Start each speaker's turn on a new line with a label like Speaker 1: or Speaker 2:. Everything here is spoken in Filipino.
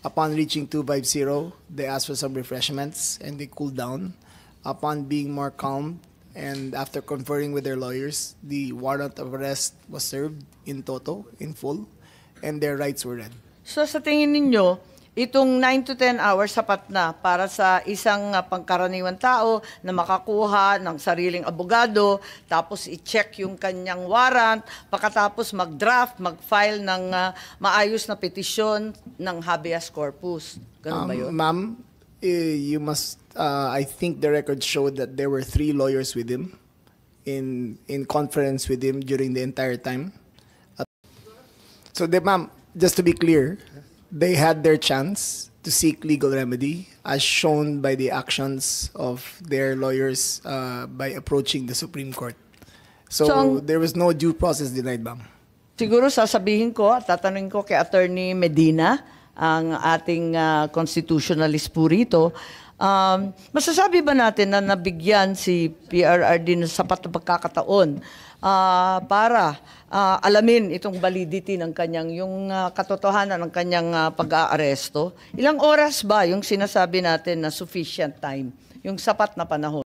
Speaker 1: Upon reaching 250, they asked for some refreshments and they cooled down. Upon being more calm and after conferring with their lawyers, the warrant of arrest was served in toto, in full, and their rights were read.
Speaker 2: So sa tingin ninyo, itong 9 to 10 hours sapat na para sa isang pangkaraniwang tao na makakuha ng sariling abogado, tapos i-check yung kanyang warrant, pagkatapos mag-draft, mag-file ng maayos na petisyon ng habeas corpus. Ganun ba yun?
Speaker 1: Ma'am, you must, I think the record showed that there were 3 lawyers with him in conference with him during the entire time. So, ma'am, just to be clear, they had their chance to seek legal remedy as shown by the actions of their lawyers by approaching the Supreme Court. So there was no due process denied, ma'am.
Speaker 2: Siguro sasabihin ko at tatanungin ko kay Attorney Medina, ang ating constitutionalist po rito. Masasabi ba natin na nabigyan si PRRD ng sapat na pagkakataon para alamin itong validity ng kanyang, yung katotohanan ng kanyang pag-aaresto? Ilang oras ba yung sinasabi natin na sufficient time, yung sapat na panahon?